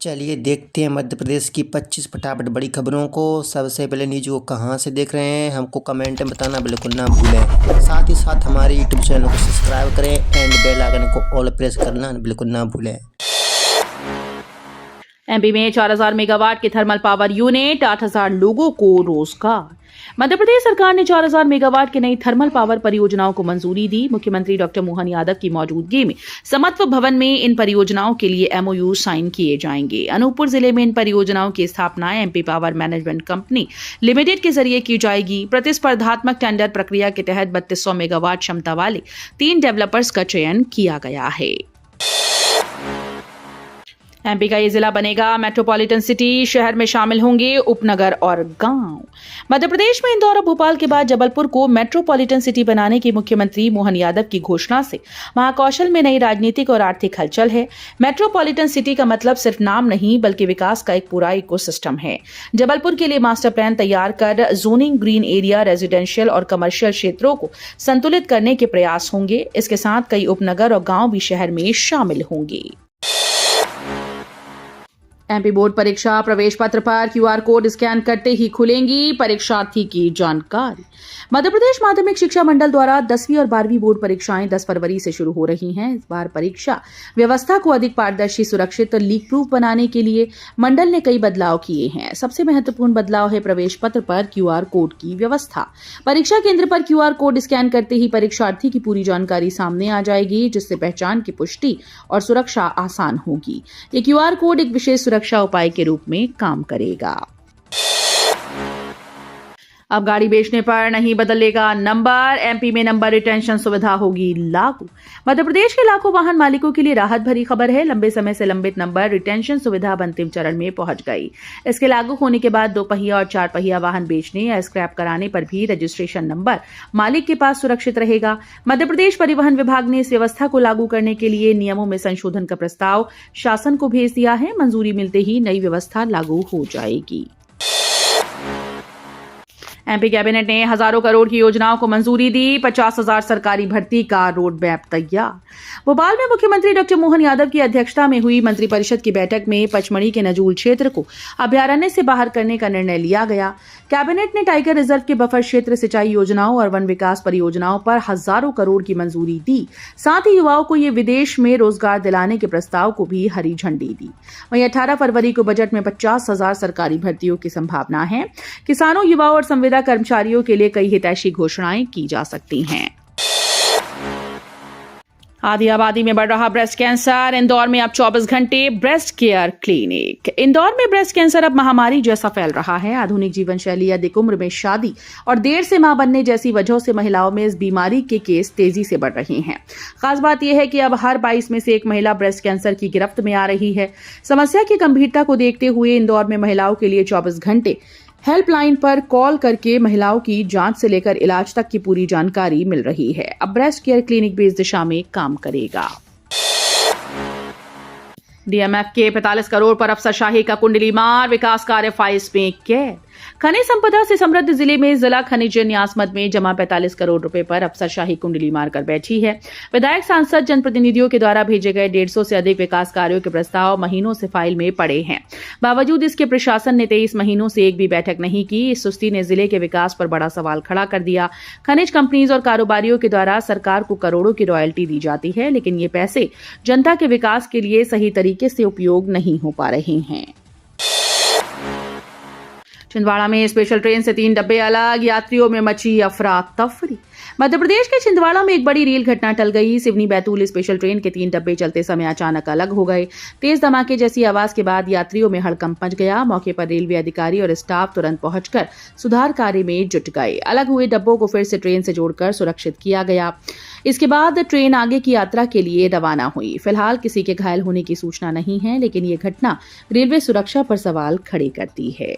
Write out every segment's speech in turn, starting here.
चलिए देखते हैं मध्य प्रदेश की 25 फटाफट बड़ी खबरों को। सबसे पहले न्यूज को कहाँ से देख रहे हैं हमको कमेंट में बताना बिल्कुल ना भूलें। साथ ही साथ हमारे यूट्यूब चैनल को सब्सक्राइब करें एंड बेल आइकन को ऑल प्रेस करना बिल्कुल ना भूलें। एमपी में 4000 मेगावाट की थर्मल पावर यूनिट, 8000 लोगों को रोजगार। मध्य प्रदेश सरकार ने 4000 मेगावाट की नई थर्मल पावर परियोजनाओं को मंजूरी दी। मुख्यमंत्री डॉक्टर मोहन यादव की मौजूदगी में समत्व भवन में इन परियोजनाओं के लिए एमओयू साइन किए जाएंगे। अनूपपुर जिले में इन परियोजनाओं की स्थापना MP power management company limited के जरिए की जाएगी। प्रतिस्पर्धात्मक टेंडर प्रक्रिया के तहत 3200 मेगावाट क्षमता वाले 3 डेवलपर्स का चयन किया गया है। एमपी का ये जिला बनेगा मेट्रोपॉलिटन सिटी। शहर में शामिल होंगे उपनगर और गांव। मध्य प्रदेश में इंदौर और भोपाल के बाद जबलपुर को मेट्रोपॉलिटन सिटी बनाने की मुख्यमंत्री मोहन यादव की घोषणा से महाकौशल में नई राजनीतिक और आर्थिक हलचल है। मेट्रोपॉलिटन सिटी का मतलब सिर्फ नाम नहीं बल्कि विकास का एक पूरा इकोसिस्टम है। जबलपुर के लिए मास्टर प्लान तैयार कर जोनिंग ग्रीन एरिया, रेजिडेंशियल और कमर्शियल क्षेत्रों को संतुलित करने के प्रयास होंगे। इसके साथ कई उपनगर और गांव भी शहर में शामिल होंगे। एमपी बोर्ड परीक्षा प्रवेश पत्र पर क्यूआर कोड स्कैन करते ही खुलेंगी परीक्षार्थी की जानकारी। मध्य प्रदेश माध्यमिक शिक्षा मंडल द्वारा 10वीं और 12वीं बोर्ड परीक्षाएं 10 फरवरी से शुरू हो रही हैं। इस बार परीक्षा व्यवस्था को अधिक पारदर्शी, सुरक्षित और लीक प्रूफ बनाने के लिए मंडल ने कई बदलाव किए हैं। सबसे महत्वपूर्ण बदलाव है प्रवेश पत्र पर क्यूआर कोड की व्यवस्था। परीक्षा केंद्र पर क्यूआर कोड स्कैन करते ही परीक्षार्थी की पूरी जानकारी सामने आ जाएगी, जिससे पहचान की पुष्टि और सुरक्षा आसान होगी। ये क्यूआर कोड एक विशेष सुरक्षा उपाय के रूप में काम करेगा। अब गाड़ी बेचने पर नहीं बदलेगा नंबर। एमपी में नंबर रिटेंशन सुविधा होगी लागू। मध्य प्रदेश के लाखों वाहन मालिकों के लिए राहत भरी खबर है। लंबे समय से लंबित नंबर रिटेंशन सुविधा अब अंतिम चरण में पहुंच गई। इसके लागू होने के बाद 2 पहिया और 4 पहिया वाहन बेचने या स्क्रैप कराने पर भी रजिस्ट्रेशन नंबर मालिक के पास सुरक्षित रहेगा। मध्य प्रदेश परिवहन विभाग ने इस व्यवस्था को लागू करने के लिए नियमों में संशोधन का प्रस्ताव शासन को भेज दिया है। मंजूरी मिलते ही नई व्यवस्था लागू हो जाएगी। एमपी कैबिनेट ने हजारों करोड़ की योजनाओं को मंजूरी दी। 50,000 सरकारी भर्ती का रोड मैप तैयार। भोपाल में मुख्यमंत्री डॉक्टर मोहन यादव की अध्यक्षता में हुई मंत्रिपरिषद की बैठक में पचमढ़ी के नजूल क्षेत्र को अभयारण्य से बाहर करने का निर्णय लिया गया। कैबिनेट ने टाइगर रिजर्व के बफर क्षेत्र, सिंचाई योजनाओं और वन विकास परियोजनाओं पर हजारों करोड़ की मंजूरी दी। साथ ही युवाओं को ये विदेश में रोजगार दिलाने के प्रस्ताव को भी हरी झंडी दी। वहीं 18 फरवरी को बजट में 50,000 सरकारी भर्तियों की संभावना है। किसानों, युवाओं और संविदा कर्मचारियों के लिए कई हितैषी घोषणाएं की जा सकती हैं। आधी आबादी में बढ़ रहा ब्रेस्ट कैंसर। इंदौर में अब 24 घंटे ब्रेस्ट केयर क्लिनिक। इंदौर में ब्रेस्ट कैंसर अब महामारी जैसा फैल रहा है। आधुनिक जीवन शैली, अधिक उम्र में शादी और देर से मां बनने जैसी वजहों से महिलाओं में इस बीमारी के केस तेजी से बढ़ रहे हैं। खास बात यह है कि अब हर 22 में से एक महिला ब्रेस्ट कैंसर की गिरफ्त में आ रही है। समस्या की गंभीरता को देखते हुए इंदौर में महिलाओं के लिए 24 घंटे हेल्पलाइन पर कॉल करके महिलाओं की जांच से लेकर इलाज तक की पूरी जानकारी मिल रही है। अब ब्रेस्ट केयर क्लिनिक भी इस दिशा में काम करेगा। डीएमएफ के 45 करोड़ पर अफसरशाही का कुंडली मार। विकास कार्य फाइल्स में कैद। खनिज संपदा से समृद्ध जिले में जिला खनिज न्यास मद में जमा 45 करोड़ रुपए पर अफसरशाही कुंडली मारकर बैठी है। विधायक, सांसद, जनप्रतिनिधियों के द्वारा भेजे गए 150 से अधिक विकास कार्यों के प्रस्ताव महीनों से फाइल में पड़े हैं। बावजूद इसके प्रशासन ने 23 महीनों से एक भी बैठक नहीं की। इस सुस्ती ने जिले के विकास पर बड़ा सवाल खड़ा कर दिया। खनिज कंपनीज और कारोबारियों के द्वारा सरकार को करोड़ों की रॉयल्टी दी जाती है, लेकिन ये पैसे जनता के विकास के लिए सही तरीके से उपयोग नहीं हो पा रहे हैं। छिंदवाड़ा में स्पेशल ट्रेन से 3 डब्बे अलग। यात्रियों में मची अफरा तफरी। मध्य प्रदेश के छिंदवाड़ा में एक बड़ी रेल घटना टल गई। सिवनी बैतूल स्पेशल ट्रेन के 3 डब्बे चलते समय अचानक अलग हो गए। तेज धमाके जैसी आवाज के बाद यात्रियों में हड़कंप मच गया। मौके पर रेलवे अधिकारी और स्टाफ तुरंत पहुंचकर सुधार कार्य में जुट गए। अलग हुए डब्बों को फिर से ट्रेन से जोड़कर सुरक्षित किया गया। इसके बाद ट्रेन आगे की यात्रा के लिए रवाना हुई। फिलहाल किसी के घायल होने की सूचना नहीं है, लेकिन ये घटना रेलवे सुरक्षा पर सवाल खड़े करती है।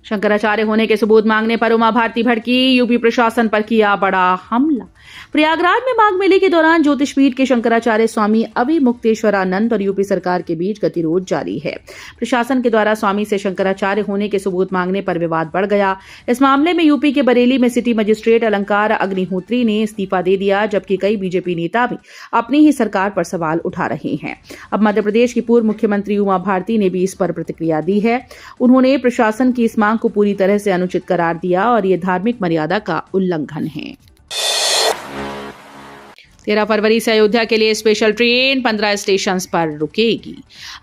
शंकराचार्य होने के सबूत मांगने पर उमा भारती भड़की, यूपी प्रशासन पर किया बड़ा हमला। प्रयागराज में माघ मेले के दौरान ज्योतिषपीठ के शंकराचार्य स्वामी अविमुक्तेश्वरानंद और यूपी सरकार के बीच गतिरोध जारी है। प्रशासन के द्वारा स्वामी से शंकराचार्य होने के सबूत मांगने पर विवाद बढ़ गया। इस मामले में यूपी के बरेली में सिटी मजिस्ट्रेट अलंकार अग्निहोत्री ने इस्तीफा दे दिया, जबकि कई बीजेपी नेता भी अपनी ही सरकार पर सवाल उठा रहे हैं। अब मध्य प्रदेश की पूर्व मुख्यमंत्री उमा भारती ने भी इस पर प्रतिक्रिया दी है। उन्होंने प्रशासन की इस मांग को पूरी तरह से अनुचित करार दिया और ये धार्मिक मर्यादा का उल्लंघन है। 13 फरवरी से अयोध्या के लिए स्पेशल ट्रेन 15 स्टेशन पर रुकेगी।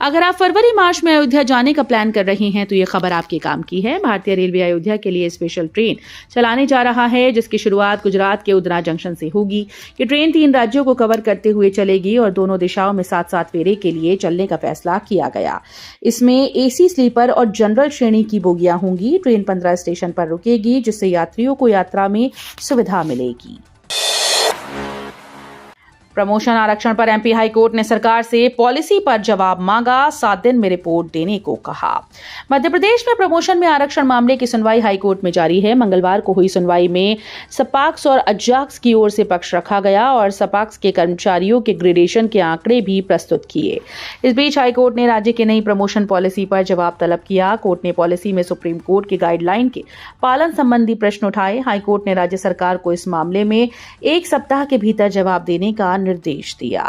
अगर आप फरवरी मार्च में अयोध्या जाने का प्लान कर रहे हैं तो ये खबर आपके काम की है। भारतीय रेलवे अयोध्या के लिए स्पेशल ट्रेन चलाने जा रहा है, जिसकी शुरुआत गुजरात के उधना जंक्शन से होगी। ये ट्रेन 3 राज्यों को कवर करते हुए चलेगी और दोनों दिशाओं में 7-7 फेरे के लिए चलने का फैसला किया गया। इसमें एसी, स्लीपर और जनरल श्रेणी की बोगियां होंगी। ट्रेन 15 स्टेशन पर रुकेगी, जिससे यात्रियों को यात्रा में सुविधा मिलेगी। प्रमोशन आरक्षण पर एमपी हाईकोर्ट ने सरकार से पॉलिसी पर जवाब मांगा, 7 दिन में रिपोर्ट देने को कहा। मध्य प्रदेश में प्रमोशन में आरक्षण मामले की सुनवाई हाईकोर्ट में जारी है। मंगलवार को हुई सुनवाई में सपाक्स और अजाक्स की ओर से पक्ष रखा गया और सपाक्स के कर्मचारियों के ग्रेडेशन के आंकड़े भी प्रस्तुत किए। इस बीच हाईकोर्ट ने राज्य की नई प्रमोशन पॉलिसी पर जवाब तलब किया। कोर्ट ने पॉलिसी में सुप्रीम कोर्ट की गाइडलाइन के पालन संबंधी प्रश्न उठाए। हाईकोर्ट ने राज्य सरकार को इस मामले में 1 सप्ताह के भीतर जवाब देने का निर्देश दिया।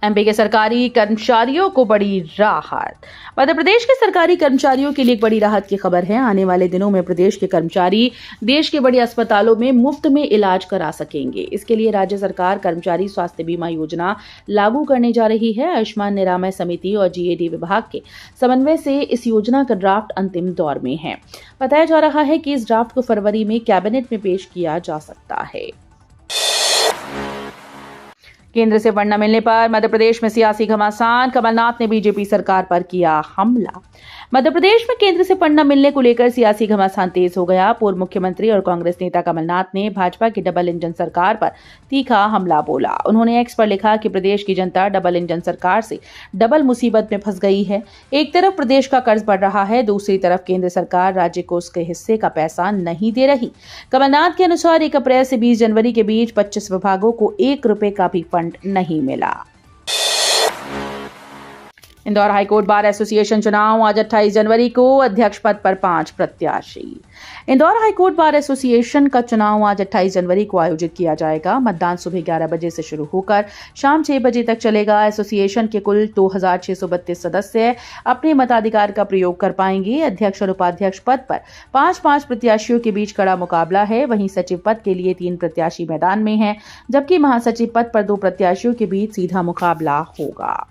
एमपी के सरकारी कर्मचारियों को बड़ी राहत। मध्य प्रदेश के सरकारी कर्मचारियों के लिए एक बड़ी राहत की खबर है। आने वाले दिनों में प्रदेश के कर्मचारी देश के बड़े अस्पतालों में मुफ्त में इलाज करा सकेंगे। इसके लिए राज्य सरकार कर्मचारी स्वास्थ्य बीमा योजना लागू करने जा रही है। आयुष्मान निरामय समिति और जीएडी विभाग के समन्वय से इस योजना का ड्राफ्ट अंतिम दौर में है। बताया जा रहा है कि इस ड्राफ्ट को फरवरी में कैबिनेट में पेश किया जा सकता है। केंद्र से फंड न मिलने पर मध्य प्रदेश में सियासी घमासान, कमलनाथ ने बीजेपी सरकार पर किया हमला। मध्य प्रदेश में केंद्र से फंड न मिलने को लेकर सियासी घमासान तेज हो गया। पूर्व मुख्यमंत्री और कांग्रेस नेता कमलनाथ ने भाजपा की डबल इंजन सरकार पर तीखा हमला बोला। उन्होंने एक्स पर लिखा कि प्रदेश की जनता डबल इंजन सरकार से डबल मुसीबत में फंस गई है। एक तरफ प्रदेश का कर्ज बढ़ रहा है, दूसरी तरफ केंद्र सरकार राज्य को उसके हिस्से का पैसा नहीं दे रही। कमलनाथ के अनुसार 1 अप्रैल से 20 जनवरी के बीच 25 विभागों को 1 रुपए का भी फंड नहीं मिला। इंदौर हाईकोर्ट बार एसोसिएशन चुनाव आज 28 जनवरी को, अध्यक्ष पद पर 5 प्रत्याशी। इंदौर हाईकोर्ट बार एसोसिएशन का चुनाव आज 28 जनवरी को आयोजित किया जाएगा। मतदान सुबह 11 बजे से शुरू होकर शाम 6 बजे तक चलेगा। एसोसिएशन के कुल 2632 सदस्य अपने मताधिकार का प्रयोग कर पाएंगे। अध्यक्ष और उपाध्यक्ष पद पर 5-5 प्रत्याशियों के बीच कड़ा मुकाबला है। वहीं सचिव पद के लिए 3 प्रत्याशी मैदान में हैं, जबकि महासचिव पद पर 2 प्रत्याशियों के बीच सीधा मुकाबला होगा।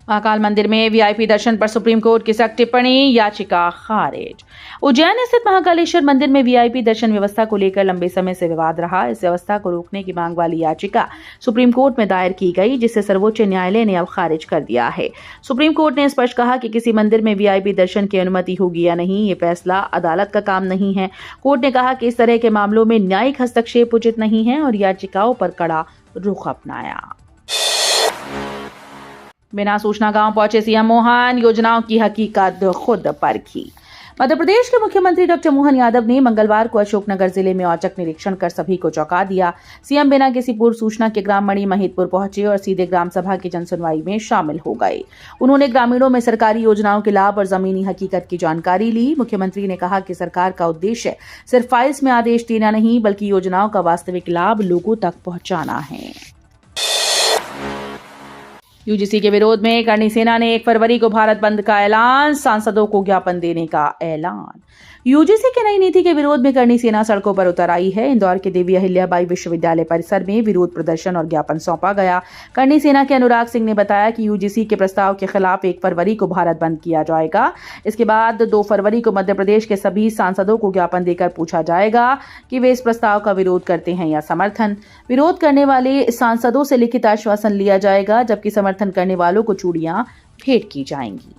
महाकाल मंदिर में वीआईपी दर्शन पर सुप्रीम कोर्ट की सख्त टिप्पणी, याचिका खारिज। उज्जैन स्थित महाकालेश्वर मंदिर में वीआईपी दर्शन व्यवस्था को लेकर लंबे समय से विवाद रहा। इस व्यवस्था को रोकने की मांग वाली याचिका सुप्रीम कोर्ट में दायर की गई, जिसे सर्वोच्च न्यायालय ने अब खारिज कर दिया है। सुप्रीम कोर्ट ने स्पष्ट कहा कि किसी मंदिर में वीआईपी दर्शन की अनुमति होगी या नहीं, ये फैसला अदालत का काम नहीं है। कोर्ट ने कहा कि इस तरह के मामलों में न्यायिक हस्तक्षेप उचित नहीं है और याचिकाओं पर कड़ा रुख अपनाया। बिना सूचना गांव पहुंचे सीएम मोहन, योजनाओं की हकीकत खुद परखी। मध्य प्रदेश के मुख्यमंत्री डॉक्टर मोहन यादव ने मंगलवार को अशोकनगर जिले में औचक निरीक्षण कर सभी को चौंका दिया। सीएम बिना किसी पूर्व सूचना के ग्राम मणि महितपुर पहुंचे और सीधे ग्राम सभा की जनसुनवाई में शामिल हो गए। उन्होंने ग्रामीणों में सरकारी योजनाओं के लाभ और जमीनी हकीकत की जानकारी ली। मुख्यमंत्री ने कहा कि सरकार का उद्देश्य सिर्फ फाइल्स में आदेश देना नहीं, बल्कि योजनाओं का वास्तविक लाभ लोगों तक पहुंचाना है। यूजीसी के विरोध में करणी सेना ने 1 फरवरी को भारत बंद का ऐलान, सांसदों को ज्ञापन देने का ऐलान। यूजीसी की नई नीति के विरोध में करणी सेना सड़कों पर उतर आई है। इंदौर के देवी अहिल्याबाई विश्वविद्यालय परिसर में विरोध प्रदर्शन और ज्ञापन सौंपा गया। करणी सेना के अनुराग सिंह ने बताया कि यूजीसी के प्रस्ताव के खिलाफ 1 फरवरी को भारत बंद किया जाएगा। इसके बाद 2 फरवरी को मध्य प्रदेश के सभी सांसदों को ज्ञापन देकर पूछा जाएगा कि वे इस प्रस्ताव का विरोध करते हैं या समर्थन। विरोध करने वाले सांसदों से लिखित आश्वासन लिया जाएगा, जबकि समर्थन करने वालों को चूड़ियां भेंट की जाएंगी।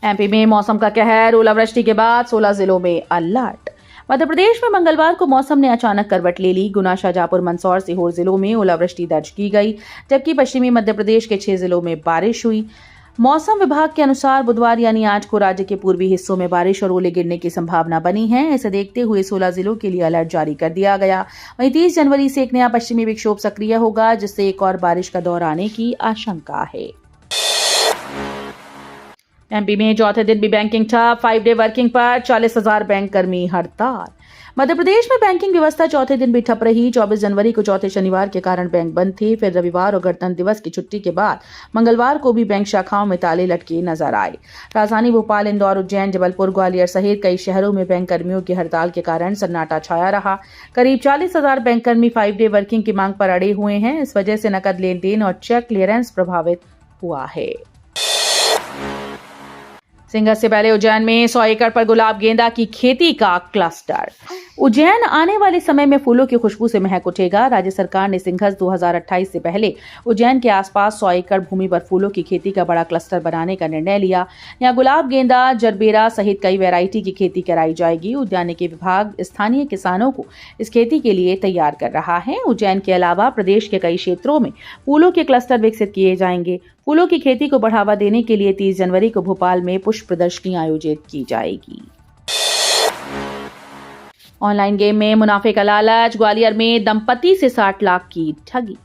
एमपी में मौसम का कहर, ओलावृष्टि के बाद 16 जिलों में अलर्ट। मध्य प्रदेश में मंगलवार को मौसम ने अचानक करवट ले ली। गुना, शाजापुर, मंदसौर, सीहोर जिलों में ओलावृष्टि दर्ज की गई, जबकि पश्चिमी मध्य प्रदेश के 6 जिलों में बारिश हुई। मौसम विभाग के अनुसार बुधवार यानी आज को राज्य के पूर्वी हिस्सों में बारिश और ओले गिरने की संभावना बनी है। इसे देखते हुए 16 जिलों के लिए अलर्ट जारी कर दिया गया। वहीं 30 जनवरी से एक नया पश्चिमी विक्षोभ सक्रिय होगा, जिससे एक और बारिश का दौर आने की आशंका है। एमपी में चौथे दिन भी बैंकिंग ठप, 5 डे वर्किंग पर 40,000 बैंक कर्मी हड़ताल। मध्य प्रदेश में बैंकिंग व्यवस्था चौथे दिन भी ठप रही। 24 जनवरी को चौथे शनिवार के कारण बैंक बंद थे। फिर रविवार और गणतंत्र दिवस की छुट्टी के बाद मंगलवार को भी बैंक शाखाओं में ताले लटके नजर आए। राजधानी भोपाल, इंदौर, उज्जैन, जबलपुर, ग्वालियर सहित कई शहरों में बैंक कर्मियों की हड़ताल के कारण सन्नाटा छाया रहा। करीब 40,000 बैंक कर्मी 5 डे वर्किंग की मांग पर अड़े हुए हैं। इस वजह से नकद लेन देन और चेक क्लियरेंस प्रभावित हुआ है। सिंघस से पहले उज्जैन में 100 एकड़ पर गुलाब गेंदा की खेती का क्लस्टर। उज्जैन आने वाले समय में फूलों की खुशबू से महक उठेगा। राज्य सरकार ने सिंघस 2028 से पहले उज्जैन के आसपास 100 एकड़ भूमि पर फूलों की खेती का बड़ा क्लस्टर बनाने का निर्णय लिया। यहाँ गुलाब गेंदा, जरबेरा सहित कई वैरायटी की खेती कराई जाएगी। उद्यानिकी विभाग स्थानीय किसानों को इस खेती के लिए तैयार कर रहा है। उज्जैन के अलावा प्रदेश के कई क्षेत्रों में फूलों के क्लस्टर विकसित किए जाएंगे। फूलों की खेती को बढ़ावा देने के लिए 30 जनवरी को भोपाल में पुष्प प्रदर्शनी आयोजित की जाएगी। ऑनलाइन गेम में मुनाफे का लालच, ग्वालियर में दंपति से 60 लाख की ठगी।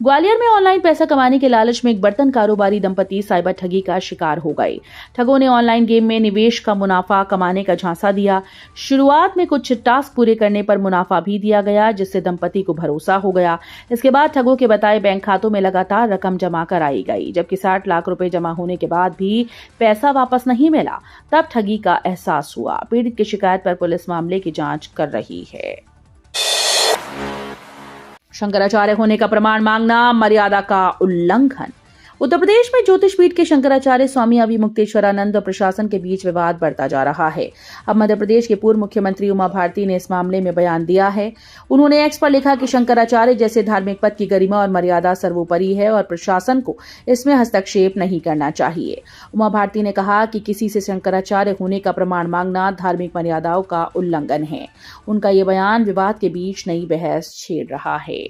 ग्वालियर में ऑनलाइन पैसा कमाने के लालच में एक बर्तन कारोबारी दंपति साइबर ठगी का शिकार हो गए। ठगों ने ऑनलाइन गेम में निवेश का मुनाफा कमाने का झांसा दिया। शुरुआत में कुछ टास्क पूरे करने पर मुनाफा भी दिया गया, जिससे दंपति को भरोसा हो गया। इसके बाद ठगों के बताए बैंक खातों में लगातार रकम जमा कराई गई। जबकि 60 लाख रुपए जमा होने के बाद भी पैसा वापस नहीं मिला, तब ठगी का एहसास हुआ। पीड़ित की शिकायत पर पुलिस मामले की जांच कर रही है। शंकराचार्य होने का प्रमाण मांगना मर्यादा का उल्लंघन। उत्तर प्रदेश में ज्योतिष पीठ के शंकराचार्य स्वामी अभिमुक्तेश्वरानंद और प्रशासन के बीच विवाद बढ़ता जा रहा है। अब मध्य प्रदेश के पूर्व मुख्यमंत्री उमा भारती ने इस मामले में बयान दिया है। उन्होंने एक्स पर लिखा कि शंकराचार्य जैसे धार्मिक पद की गरिमा और मर्यादा सर्वोपरि है और प्रशासन को इसमें हस्तक्षेप नहीं करना चाहिए। उमा भारती ने कहा कि किसी से शंकराचार्य होने का प्रमाण मांगना धार्मिक मर्यादाओं का उल्लंघन है। उनका ये बयान विवाद के बीच नई बहस छेड़ रहा है।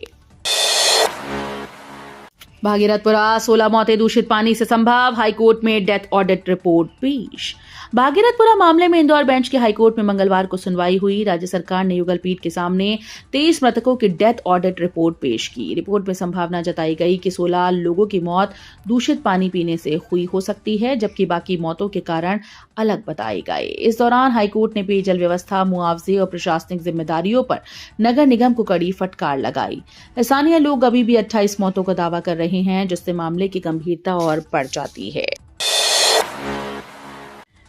भागीरथपुरा 16 मौतें दूषित पानी से संभव, हाईकोर्ट में डेथ ऑडिट रिपोर्ट पेश। भागीरथपुरा मामले में इंदौर बेंच के हाईकोर्ट में मंगलवार को सुनवाई हुई। राज्य सरकार ने युगल पीठ के सामने 23 मृतकों की डेथ ऑडिट रिपोर्ट पेश की। रिपोर्ट में संभावना जताई गई कि 16 लोगों की मौत दूषित पानी पीने से हुई हो सकती है, जबकि बाकी मौतों के कारण अलग बताए गए। इस दौरान हाईकोर्ट ने पेयजल व्यवस्था, मुआवजे और प्रशासनिक जिम्मेदारियों पर नगर निगम को कड़ी फटकार लगाई। स्थानीय लोग अभी भी 28 मौतों का दावा कर रहे हैं, जिससे मामले की गंभीरता और बढ़ जाती है।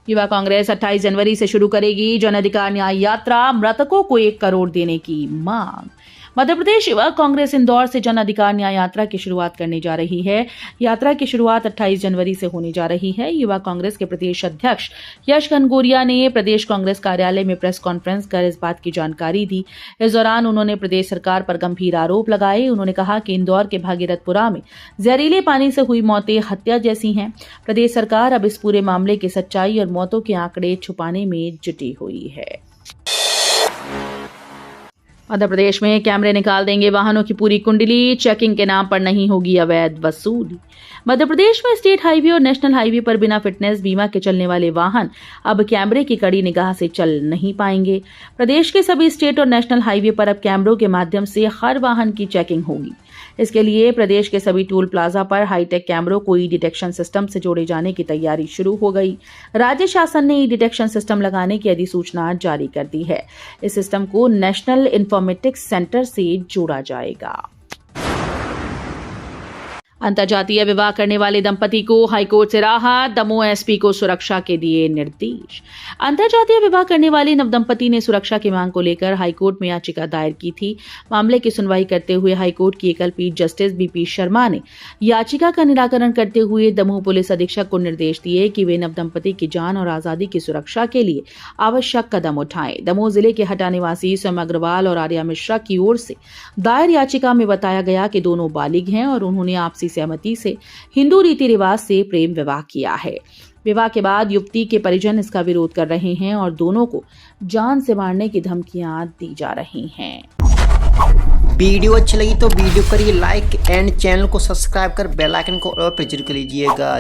युवा कांग्रेस 28 जनवरी से शुरू करेगी जन अधिकार न्याय यात्रा, मृतकों को 1 करोड़ देने की मांग। मध्य प्रदेश युवा कांग्रेस इंदौर से जन अधिकार न्याय यात्रा की शुरुआत करने जा रही है। यात्रा की शुरुआत 28 जनवरी से होने जा रही है। युवा कांग्रेस के प्रदेश अध्यक्ष यश घनघोरिया ने प्रदेश कांग्रेस कार्यालय में प्रेस कॉन्फ्रेंस कर इस बात की जानकारी दी। इस दौरान उन्होंने प्रदेश सरकार पर गंभीर आरोप लगाए। उन्होंने कहा कि इंदौर के भागीरथपुरा में जहरीले पानी से हुई मौतें हत्या जैसी हैं। प्रदेश सरकार अब इस पूरे मामले की सच्चाई और मौतों के आंकड़े छुपाने में जुटी हुई है। मध्य प्रदेश में कैमरे निकाल देंगे वाहनों की पूरी कुंडली, चेकिंग के नाम पर नहीं होगी अवैध वसूली। मध्य प्रदेश में स्टेट हाईवे और नेशनल हाईवे पर बिना फिटनेस बीमा के चलने वाले वाहन अब कैमरे की कड़ी निगाह से चल नहीं पाएंगे। प्रदेश के सभी स्टेट और नेशनल हाईवे पर अब कैमरों के माध्यम से हर वाहन की चेकिंग होगी। इसके लिए प्रदेश के सभी टोल प्लाजा पर हाईटेक कैमरों को ई डिटेक्शन सिस्टम से जोड़े जाने की तैयारी शुरू हो गई। राज्य शासन ने ई डिटेक्शन सिस्टम लगाने की अधिसूचना जारी कर दी है। इस सिस्टम को नेशनल इंफॉर्मेटिक्स सेंटर से जोड़ा जाएगा। अंतर्जातीय विवाह करने वाले दंपति को हाईकोर्ट से राहत, दमोह एसपी को सुरक्षा के दिए निर्देश। अंतर्जातीय विवाह करने वाले नवदंपति ने सुरक्षा की मांग को लेकर हाईकोर्ट में याचिका दायर की थी। मामले की सुनवाई करते हुए हाईकोर्ट की एकल पीठ जस्टिस बीपी शर्मा ने याचिका का निराकरण करते हुए दमोह पुलिस अधीक्षक को निर्देश दिए कि वे नवदंपति की जान और आजादी की सुरक्षा के लिए आवश्यक कदम उठाएं। दमोह जिले के हटा निवासी स्वयं अग्रवाल और आर्या मिश्रा की ओर से दायर याचिका में बताया गया कि दोनों बालिग हैं और उन्होंने आपसी सहमति से हिंदू रीति रिवाज से प्रेम विवाह किया है। विवाह के बाद युवती के परिजन इसका विरोध कर रहे हैं और दोनों को जान से मारने की धमकियां दी जा रही हैं। वीडियो अच्छी लगी तो वीडियो करिए लाइक एंड चैनल को सब्सक्राइब कर बेल आइकन को और प्रेस कर लीजिएगा।